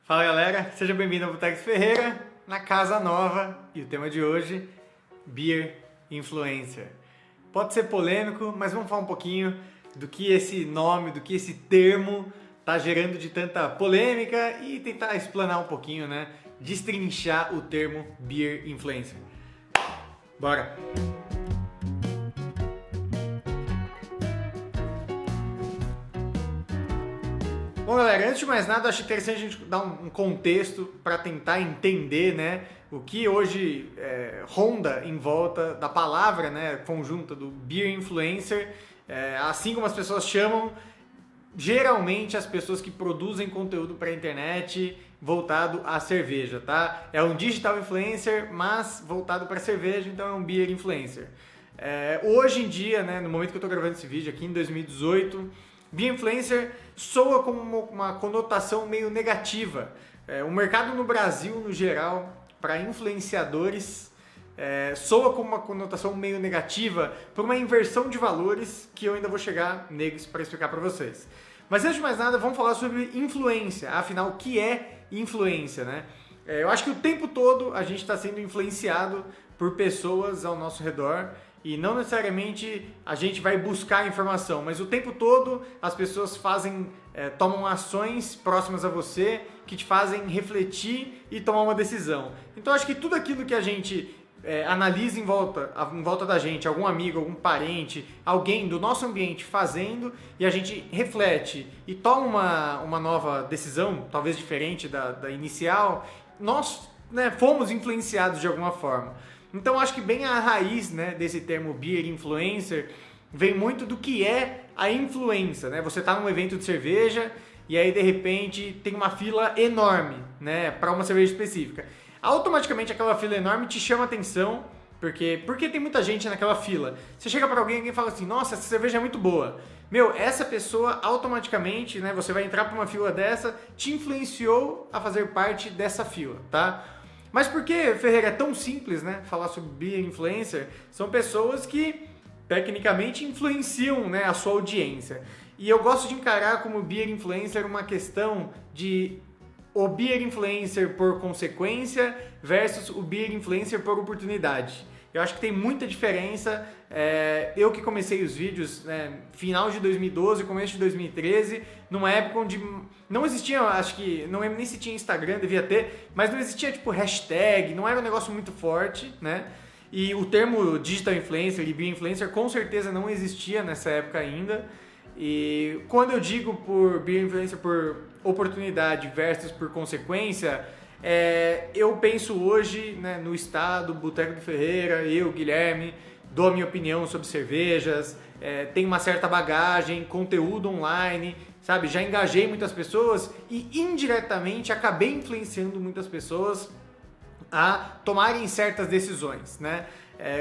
Fala galera, seja bem-vindo ao Boteco Ferreira, na casa nova, e o tema de hoje, Beer Influencer. Pode ser polêmico, mas vamos falar um pouquinho do que esse nome, do que esse termo está gerando de tanta polêmica e tentar explanar um pouquinho, né? Destrinchar o termo Beer Influencer. Bora! Bom galera, antes de mais nada, acho interessante a gente dar um contexto para tentar entender, né, o que hoje ronda em volta da palavra, né, conjunta do Beer Influencer, assim como as pessoas chamam geralmente as pessoas que produzem conteúdo para a internet voltado à cerveja, tá? É um digital influencer, mas voltado para cerveja, então é um Beer Influencer. Hoje em dia, né, no momento que eu estou gravando esse vídeo aqui em 2018, Beer Influencer soa como uma conotação meio negativa. O mercado no Brasil, no geral, para influenciadores, soa como uma conotação meio negativa por uma inversão de valores que eu ainda vou chegar neles para explicar para vocês. Mas antes de mais nada, vamos falar sobre influência. Afinal, o que é influência, né? Eu acho que o tempo todo a gente está sendo influenciado por pessoas ao nosso redor e não necessariamente a gente vai buscar informação, mas o tempo todo as pessoas tomam ações próximas a você que te fazem refletir e tomar uma decisão. Então acho que tudo aquilo que a gente analisa em volta da gente, algum amigo, algum parente, alguém do nosso ambiente fazendo, e a gente reflete e toma uma nova decisão, talvez diferente da inicial, nós, né, fomos influenciados de alguma forma. Então acho que bem a raiz, né, desse termo Beer Influencer vem muito do que é a influência, né? Você está num evento de cerveja e aí de repente tem uma fila enorme, né, para uma cerveja específica. Automaticamente aquela fila enorme te chama atenção, porque tem muita gente naquela fila. Você chega para alguém e fala assim, nossa, essa cerveja é muito boa. Meu, essa pessoa automaticamente, né, você vai entrar para uma fila dessa, te influenciou a fazer parte dessa fila, tá? Mas por que, Ferreira, é tão simples, né, falar sobre Beer Influencer? São pessoas que tecnicamente influenciam, né, a sua audiência. E eu gosto de encarar como Beer Influencer uma questão de o Beer Influencer por consequência versus o Beer Influencer por oportunidade. Eu acho que tem muita diferença. Eu que comecei os vídeos final de 2012, começo de 2013, numa época onde não existia, acho que, não lembro nem se tinha Instagram, devia ter, mas não existia tipo hashtag, não era um negócio muito forte, né? E o termo Digital Influencer e Beer Influencer com certeza não existia nessa época ainda. E quando eu digo por Beer Influencer por oportunidade versus por consequência, eu penso hoje, né, no estado, Boteco do Ferreira, eu, Guilherme, dou a minha opinião sobre cervejas, tenho uma certa bagagem, conteúdo online, sabe? Já engajei muitas pessoas e indiretamente acabei influenciando muitas pessoas a tomarem certas decisões, né?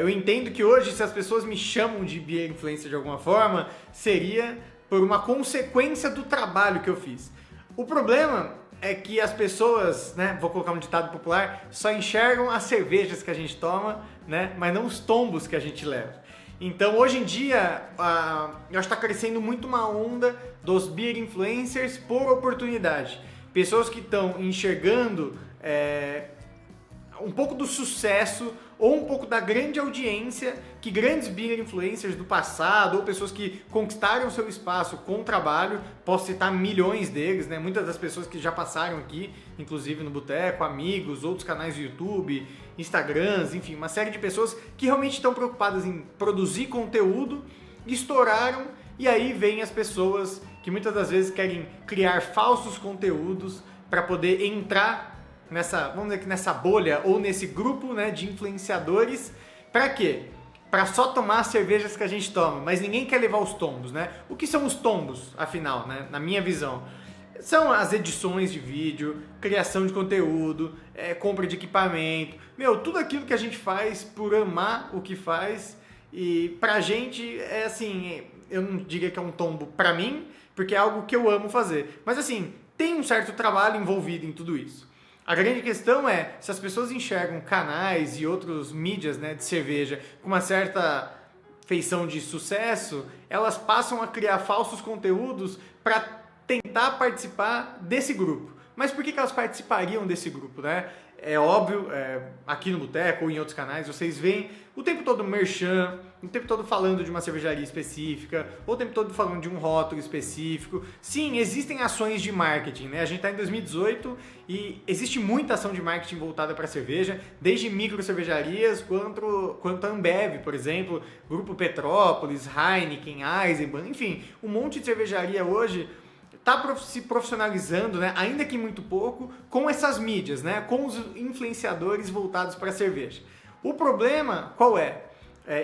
Eu entendo que hoje, se as pessoas me chamam de Beer Influencer de alguma forma, seria por uma consequência do trabalho que eu fiz. O problema é que as pessoas, né, vou colocar um ditado popular, só enxergam as cervejas que a gente toma, né, mas não os tombos que a gente leva. Então, hoje em dia, eu acho que está crescendo muito uma onda dos Beer Influencers por oportunidade. Pessoas que estão enxergando um pouco do sucesso ou um pouco da grande audiência que grandes beer influencers do passado ou pessoas que conquistaram seu espaço com o trabalho, posso citar milhões deles, né? Muitas das pessoas que já passaram aqui, inclusive no Boteco, amigos, outros canais do YouTube, Instagrams, enfim, uma série de pessoas que realmente estão preocupadas em produzir conteúdo, estouraram, e aí vem as pessoas que muitas das vezes querem criar falsos conteúdos para poder entrar vamos dizer que nessa bolha ou nesse grupo, né, de influenciadores. Para quê? Para só tomar as cervejas que a gente toma, mas ninguém quer levar os tombos, né? O que são os tombos, afinal, né, na minha visão? São as edições de vídeo, criação de conteúdo, compra de equipamento, tudo aquilo que a gente faz por amar o que faz. E pra gente assim, eu não diria que é um tombo pra mim, porque é algo que eu amo fazer, mas assim, tem um certo trabalho envolvido em tudo isso. A grande questão é, se as pessoas enxergam canais e outros mídias, né, de cerveja com uma certa feição de sucesso, elas passam a criar falsos conteúdos para tentar participar desse grupo. Mas por que elas participariam desse grupo, né? É óbvio, aqui no Boteco ou em outros canais, vocês veem o tempo todo merchan, o tempo todo falando de uma cervejaria específica, ou o tempo todo falando de um rótulo específico. Sim, existem ações de marketing, né? A gente está em 2018 e existe muita ação de marketing voltada para cerveja, desde micro cervejarias quanto a Ambev, por exemplo, Grupo Petrópolis, Heineken, Eisenbahn, enfim, um monte de cervejaria hoje está se profissionalizando, né, ainda que muito pouco, com essas mídias, né, com os influenciadores voltados para a cerveja. O problema qual é?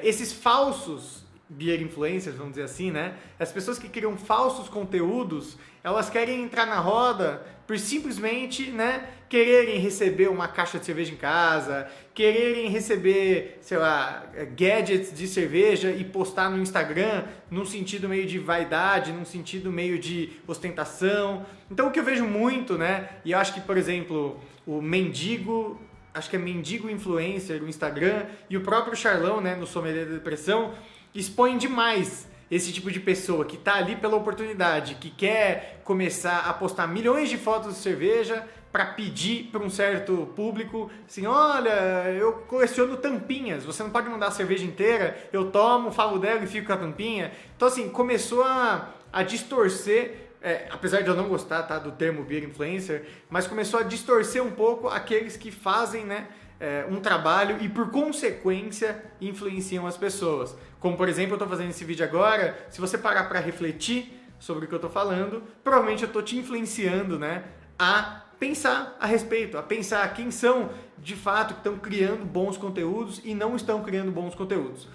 Esses falsos beer influencers, vamos dizer assim, né, as pessoas que criam falsos conteúdos, elas querem entrar na roda por simplesmente, né, quererem receber uma caixa de cerveja em casa, quererem receber, sei lá, gadgets de cerveja e postar no Instagram num sentido meio de vaidade, num sentido meio de ostentação. Então o que eu vejo muito, né, e eu acho que, por exemplo, o Mendigo, acho que é Mendigo Influencer no Instagram e o próprio Charlão, né, no Sommelier da Depressão, expõem demais esse tipo de pessoa que está ali pela oportunidade, que quer começar a postar milhões de fotos de cerveja para pedir para um certo público, assim, olha, eu coleciono tampinhas, você não pode mandar a cerveja inteira, eu tomo, falo dela e fico com a tampinha. Então assim, começou a distorcer, apesar de eu não gostar, tá, do termo beer influencer, mas começou a distorcer um pouco aqueles que fazem, né, um trabalho e por consequência influenciam as pessoas. Como por exemplo, eu estou fazendo esse vídeo agora, se você parar para refletir sobre o que eu estou falando, provavelmente eu estou te influenciando, né, a pensar a respeito, a pensar quem são de fato que estão criando bons conteúdos e não estão criando bons conteúdos.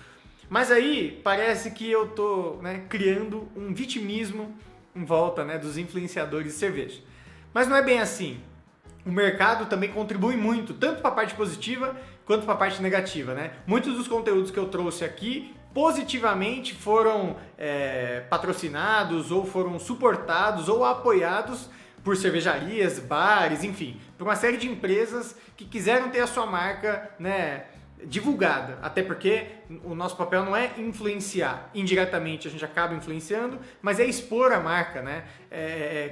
Mas aí parece que eu estou, né, criando um vitimismo em volta, né, dos influenciadores de cerveja. Mas não é bem assim. O mercado também contribui muito, tanto para a parte positiva quanto para a parte negativa, né? Muitos dos conteúdos que eu trouxe aqui positivamente foram patrocinados ou foram suportados ou apoiados por cervejarias, bares, enfim, por uma série de empresas que quiseram ter a sua marca, né, divulgada, até porque o nosso papel não é influenciar, indiretamente a gente acaba influenciando, mas é expor a marca, né?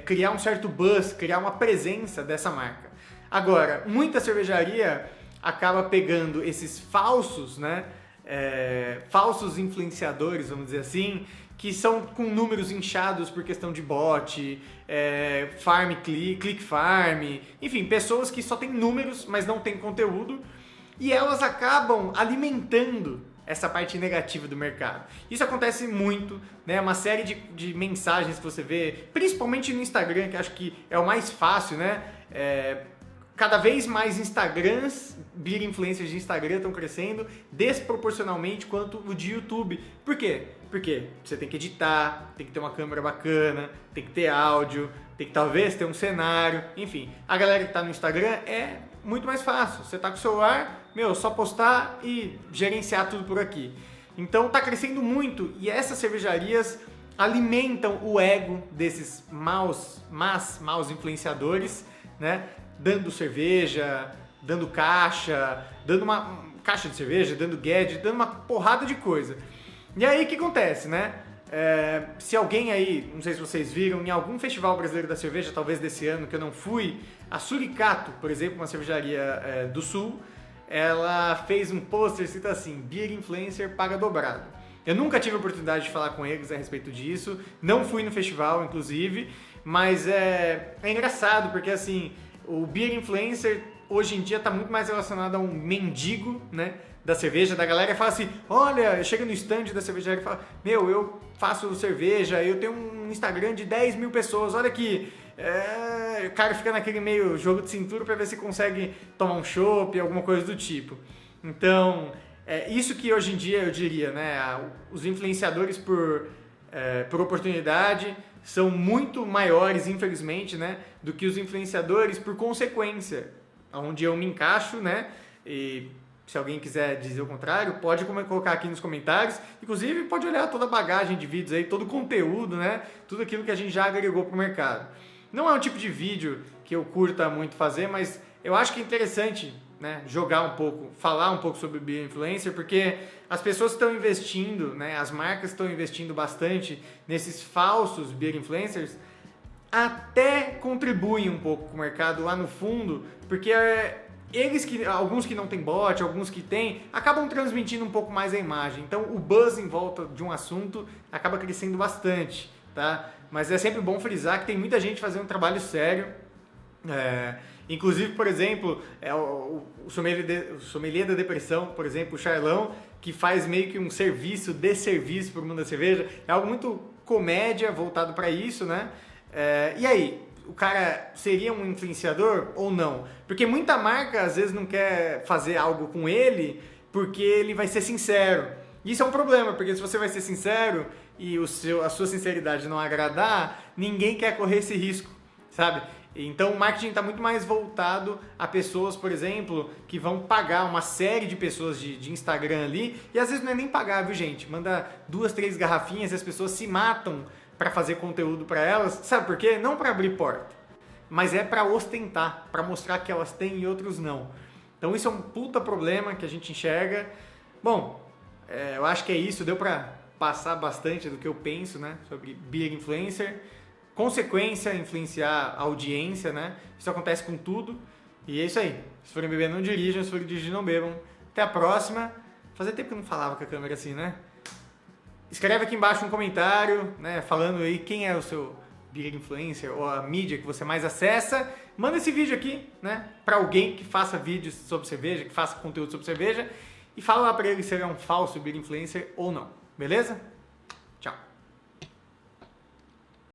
Criar um certo buzz, criar uma presença dessa marca. Agora, muita cervejaria acaba pegando esses falsos, né, falsos influenciadores, vamos dizer assim, que são com números inchados por questão de bot, click farm, enfim, pessoas que só têm números, mas não têm conteúdo, e elas acabam alimentando essa parte negativa do mercado. Isso acontece muito, né? Uma série de mensagens que você vê, principalmente no Instagram, que acho que é o mais fácil, né? Cada vez mais Instagrams, beer influencers de Instagram estão crescendo desproporcionalmente quanto o de YouTube. Por quê? Porque você tem que editar, tem que ter uma câmera bacana, tem que ter áudio, tem que talvez ter um cenário, enfim. A galera que está no Instagram é muito mais fácil. Você está com o celular, só postar e gerenciar tudo por aqui. Então está crescendo muito e essas cervejarias alimentam o ego desses maus influenciadores, né? Dando cerveja, dando caixa, dando uma caixa de cerveja, dando gadget, dando uma porrada de coisa. E aí o que acontece, né? Se alguém aí, não sei se vocês viram, em algum festival brasileiro da cerveja, talvez desse ano que eu não fui, a Suricato, por exemplo, uma cervejaria do Sul, ela fez um pôster escrito assim, Beer Influencer paga dobrado. Eu nunca tive a oportunidade de falar com eles a respeito disso, não fui no festival, inclusive, mas é engraçado, porque assim, o Beer Influencer hoje em dia está muito mais relacionado a um mendigo, né, da cerveja, da galera que fala assim, olha, chega no stand da cervejaria e fala, eu faço cerveja, eu tenho um Instagram de 10 mil pessoas, olha aqui, o cara fica naquele meio jogo de cintura para ver se consegue tomar um chopp, alguma coisa do tipo. Então, isso que hoje em dia eu diria, né, os influenciadores por oportunidade são muito maiores, infelizmente, né, do que os influenciadores por consequência, onde eu me encaixo, né, e se alguém quiser dizer o contrário, pode colocar aqui nos comentários. Inclusive, pode olhar toda a bagagem de vídeos aí, todo o conteúdo, né? Tudo aquilo que a gente já agregou para o mercado. Não é um tipo de vídeo que eu curta muito fazer, mas eu acho que é interessante, né, jogar um pouco, falar um pouco sobre o Beer Influencer, porque as pessoas estão investindo, né, as marcas estão investindo bastante nesses falsos Beer Influencers, até contribuem um pouco com o mercado lá no fundo, porque alguns que não têm bot, alguns que têm, acabam transmitindo um pouco mais a imagem. Então o buzz em volta de um assunto acaba crescendo bastante, tá? Mas é sempre bom frisar que tem muita gente fazendo um trabalho sério. Inclusive, por exemplo, o sommelier da depressão, por exemplo, o Charlão, que faz meio que um desserviço para o mundo da cerveja. É algo muito comédia voltado para isso, né? E aí, o cara seria um influenciador ou não? Porque muita marca às vezes não quer fazer algo com ele porque ele vai ser sincero. Isso é um problema, porque se você vai ser sincero e a sua sinceridade não agradar, ninguém quer correr esse risco, sabe? Então o marketing está muito mais voltado a pessoas, por exemplo, que vão pagar uma série de pessoas de Instagram ali, e às vezes não é nem pagar, viu gente? Manda 2, 3 garrafinhas e as pessoas se matam para fazer conteúdo para elas. Sabe por quê? Não para abrir porta, mas é para ostentar, para mostrar que elas têm e outros não. Então isso é um puta problema que a gente enxerga. Bom, eu acho que é isso, deu para passar bastante do que eu penso, né, sobre Beer Influencer. Consequência, influenciar a audiência, né? Isso acontece com tudo. E é isso aí. Se forem beber, não dirijam. Se forem dirigir, não bebam. Até a próxima. Fazia tempo que eu não falava com a câmera assim, né? Escreve aqui embaixo um comentário, né? Falando aí quem é o seu Beer Influencer ou a mídia que você mais acessa. Manda esse vídeo aqui, né? Pra alguém que faça vídeos sobre cerveja, que faça conteúdo sobre cerveja. E fala lá pra ele se ele é um falso Beer Influencer ou não. Beleza?